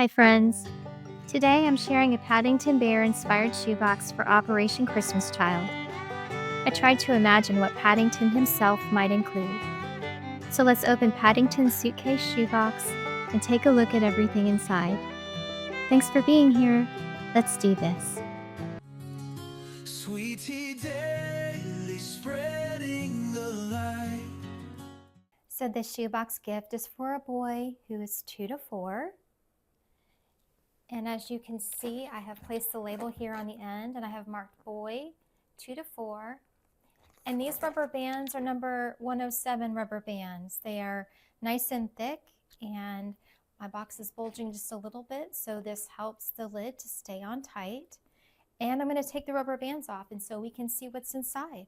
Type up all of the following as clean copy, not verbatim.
Hi friends, today I'm sharing a Paddington Bear inspired shoebox for Operation Christmas Child. I tried to imagine what Paddington himself might include. So let's open Paddington's suitcase shoebox and take a look at everything inside. Thanks for being here. Let's do this. Sweetie daily spreading the light. So this shoebox gift is for a boy who is 2 to 4. And as you can see, I have placed the label here on the end and I have marked boy 2 to 4. And these rubber bands are number 107 rubber bands. They are nice and thick, and my box is bulging just a little bit, so this helps the lid to stay on tight. And I'm going to take the rubber bands off, and so we can see what's inside.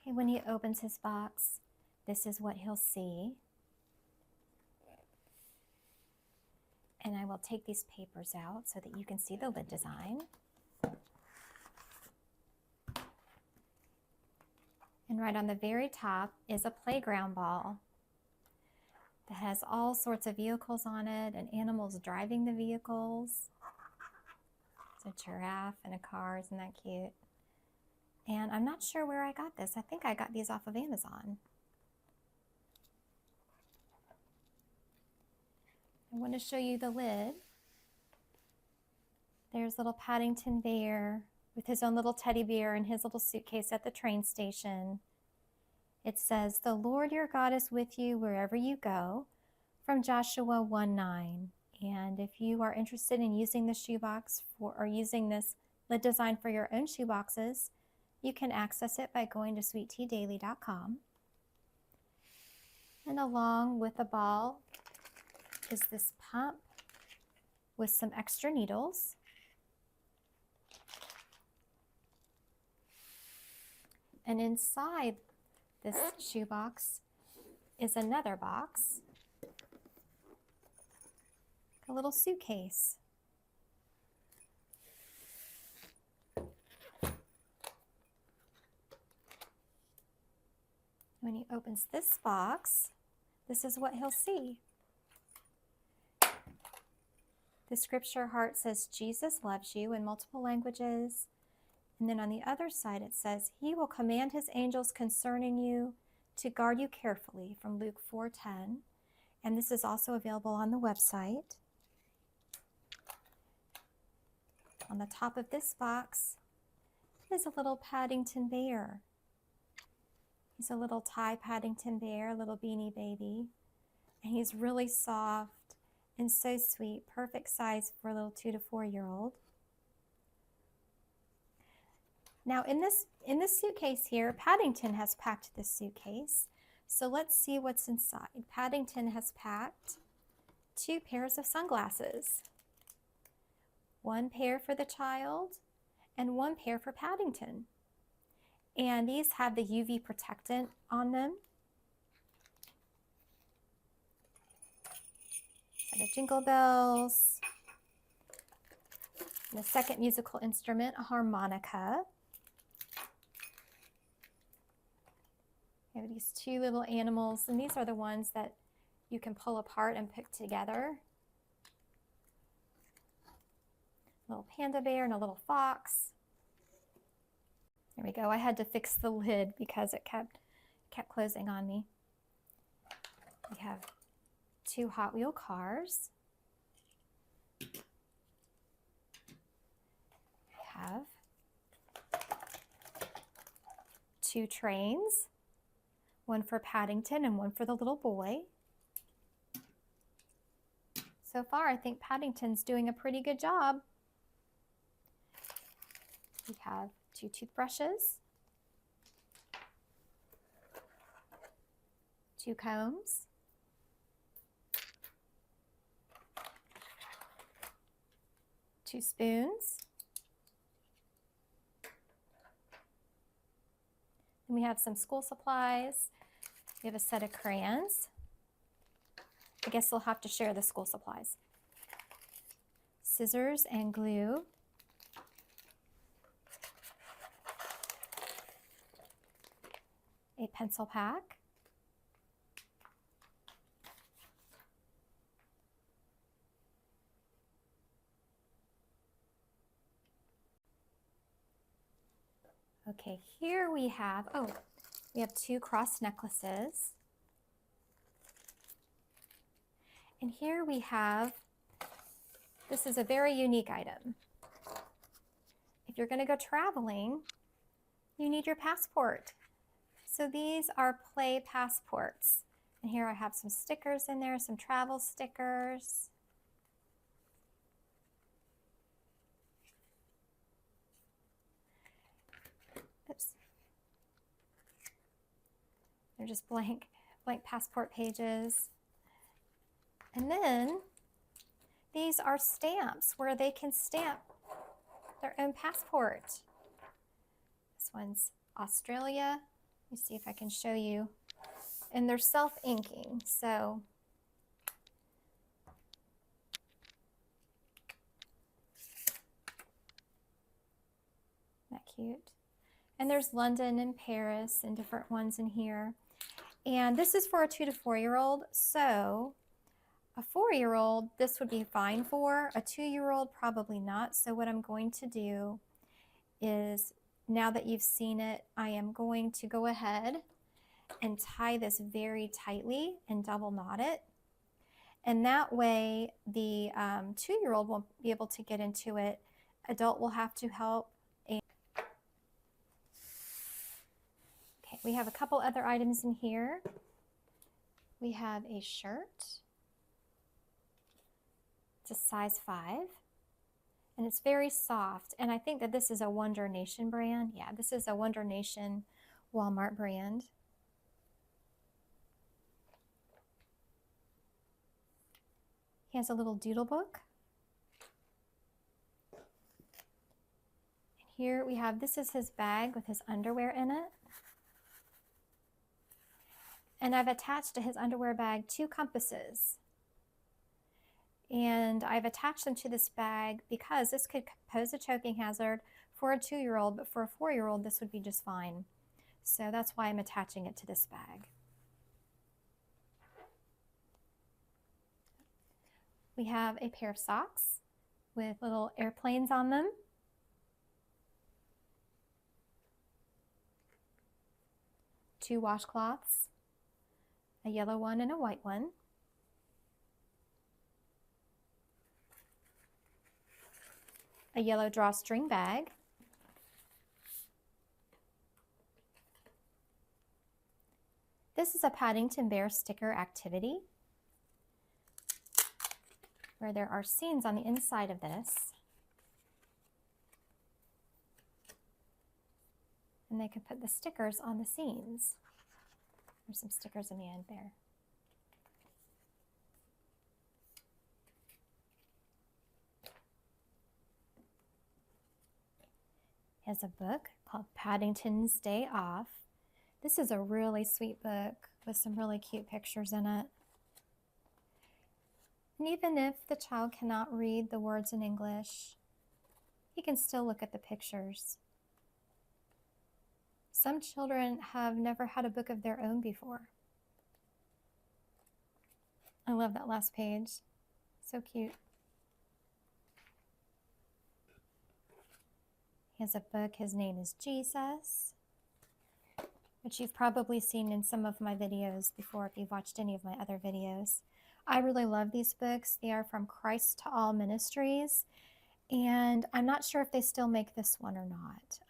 Okay, when he opens his box, this is what he'll see. And I will take these papers out so that you can see the lid design. And right on the very top is a playground ball that has all sorts of vehicles on it and animals driving the vehicles. It's a giraffe and a car, isn't that cute? And I'm not sure where I got this. I think I got these off of Amazon. I want to show you the lid. There's little Paddington Bear with his own little teddy bear and his little suitcase at the train station. It says, "The Lord your God is with you wherever you go," from Joshua 1:9. And if you are interested in using the shoebox or using this lid design for your own shoeboxes, you can access it by going to sweetteadaily.com. And along with the ball is this pump with some extra needles. And inside this shoebox is another box, a little suitcase. When he opens this box, this is what he'll see. The scripture heart says, "Jesus loves you," in multiple languages. And then on the other side it says, "He will command his angels concerning you to guard you carefully," from Luke 4:10. And this is also available on the website. On the top of this box is a little Paddington Bear. He's a little Thai Paddington Bear, a little beanie baby. And he's really soft and so sweet, perfect size for a little 2 to 4-year-old. Now in this suitcase here, Paddington has packed this suitcase. So let's see what's inside. Paddington has packed 2 pairs of sunglasses. 1 pair for the child and 1 pair for Paddington. And these have the UV protectant on them. Set of jingle bells. And the second musical instrument, a harmonica. We have these 2 little animals, and these are the ones that you can pull apart and put together. A little panda bear and a little fox. There we go. I had to fix the lid because it kept closing on me. We have 2 Hot Wheel cars. We have 2 trains. 1 for Paddington and 1 for the little boy. So far, I think Paddington's doing a pretty good job. We have 2 toothbrushes, 2 combs, two spoons. And we have some school supplies. We have a set of crayons. I guess we'll have to share the school supplies. Scissors and glue. A pencil pack. Okay, here we have, we have 2 cross necklaces. And here we have, this is a very unique item. If you're going to go traveling, you need your passport. So these are play passports. And here I have some stickers in there, some travel stickers. Oops. They're just blank passport pages. And then these are stamps where they can stamp their own passport. This one's Australia. Let me see if I can show you. And they're self-inking, so isn't that cute? And there's London and Paris and different ones in here. And this is for a 2 to 4-year-old, so a 4-year-old, this would be fine for. A 2-year-old, probably not. So what I'm going to do is, now that you've seen it, I am going to go ahead and tie this very tightly and double knot it. And that way the 2-year-old won't be able to get into it. Adult will have to help. Okay, we have a couple other items in here. We have a shirt. It's a size 5. And it's very soft. And I think that this is a Wonder Nation brand. Yeah, this is a Wonder Nation Walmart brand. He has a little doodle book. And here we have, this is his bag with his underwear in it. And I've attached to his underwear bag 2 compasses. And I've attached them to this bag because this could pose a choking hazard for a 2-year-old, but for a 4-year-old, this would be just fine. So that's why I'm attaching it to this bag. We have a pair of socks with little airplanes on them. Two washcloths, a yellow one and a white one. A yellow drawstring bag. This is a Paddington Bear sticker activity where there are scenes on the inside of this. And they can put the stickers on the scenes. There's some stickers in the end there. Has a book called Paddington's Day Off. This is a really sweet book with some really cute pictures in it. And even if the child cannot read the words in English, he can still look at the pictures. Some children have never had a book of their own before. I love that last page. So cute. He has a book, his name is Jesus, which you've probably seen in some of my videos before if you've watched any of my other videos. I really love these books. They are from Christ to All Ministries, and I'm not sure if they still make this one or not.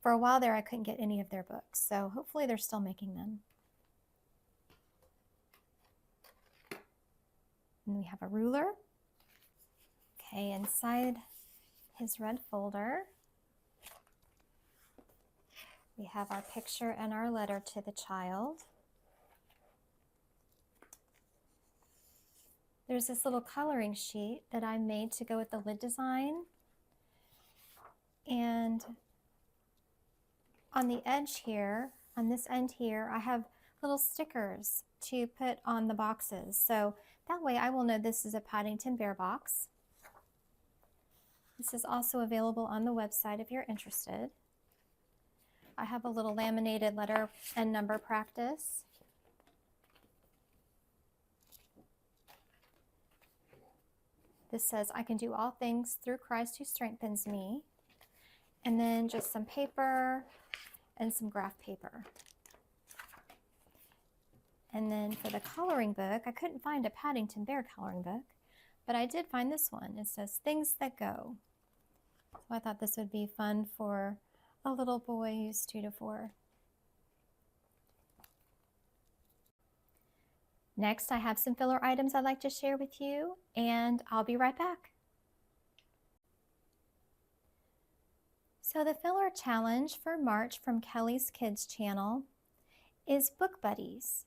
For a while there, I couldn't get any of their books, so hopefully they're still making them. And we have a ruler. Okay, inside his red folder, we have our picture and our letter to the child. There's this little coloring sheet that I made to go with the lid design. And on the edge here, on this end here, I have little stickers to put on the boxes. So that way I will know this is a Paddington Bear box. This is also available on the website if you're interested. I have a little laminated letter and number practice. This says, I can do all things through Christ who strengthens me. and then just some paper and some graph paper. And then for the coloring book, I couldn't find a Paddington Bear coloring book, but I did find this one. It says Things That Go. So I thought this would be fun for a little boy who's 2 to 4. Next, I have some filler items I'd like to share with you, and I'll be right back. So the filler challenge for March from Kelly's Kids channel is Book Buddies.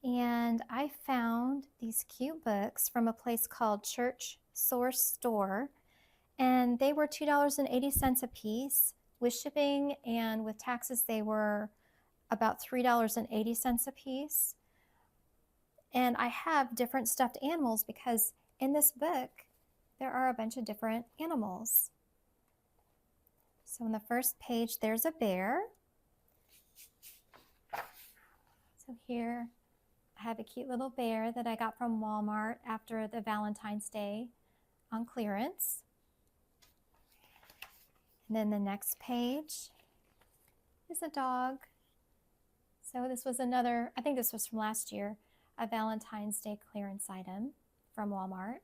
And I found these cute books from a place called Church Source Store, and they were $2.80 a piece. With shipping and with taxes, they were about $3.80 a piece. And I have different stuffed animals because in this book, there are a bunch of different animals. So on the first page, there's a bear. So here, I have a cute little bear that I got from Walmart after the Valentine's Day on clearance. And then the next page is a dog. So this was another, I think this was from last year, a Valentine's Day clearance item from Walmart.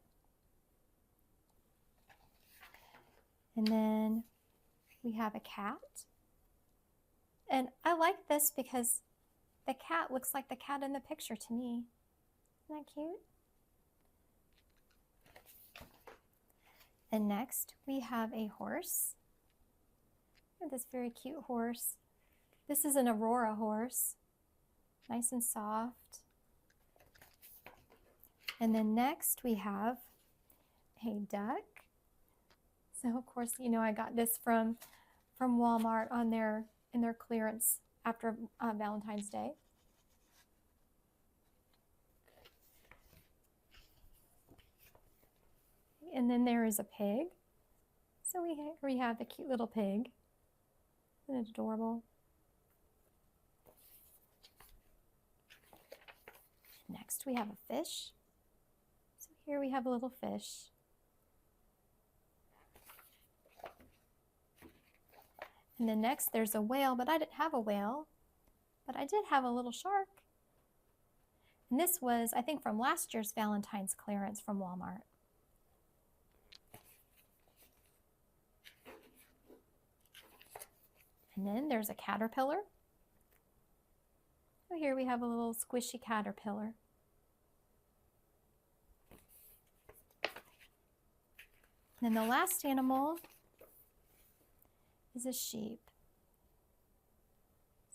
And then we have a cat. And I like this because the cat looks like the cat in the picture to me. Isn't that cute? And next we have a horse. Look at this very cute horse. This is an Aurora horse. Nice and soft. And then next we have a duck. So of course, you know, I got this from Walmart on in their clearance after Valentine's Day. And then there is a pig. So we have the cute little pig. Isn't it adorable? Next we have a fish. So here we have a little fish. And then next there's a whale, but I didn't have a whale, but I did have a little shark. And this was, I think, from last year's Valentine's clearance from Walmart. And then there's a caterpillar. So here we have a little squishy caterpillar. And then the last animal is a sheep.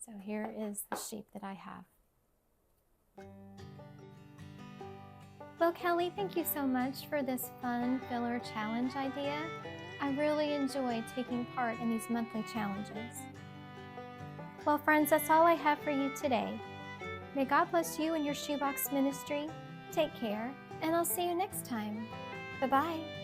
So here is the sheep that I have. Well, Kelly, thank you so much for this fun filler challenge idea. I really enjoy taking part in these monthly challenges. Well, friends, that's all I have for you today. May God bless you and your shoebox ministry. Take care, and I'll see you next time. Bye-bye.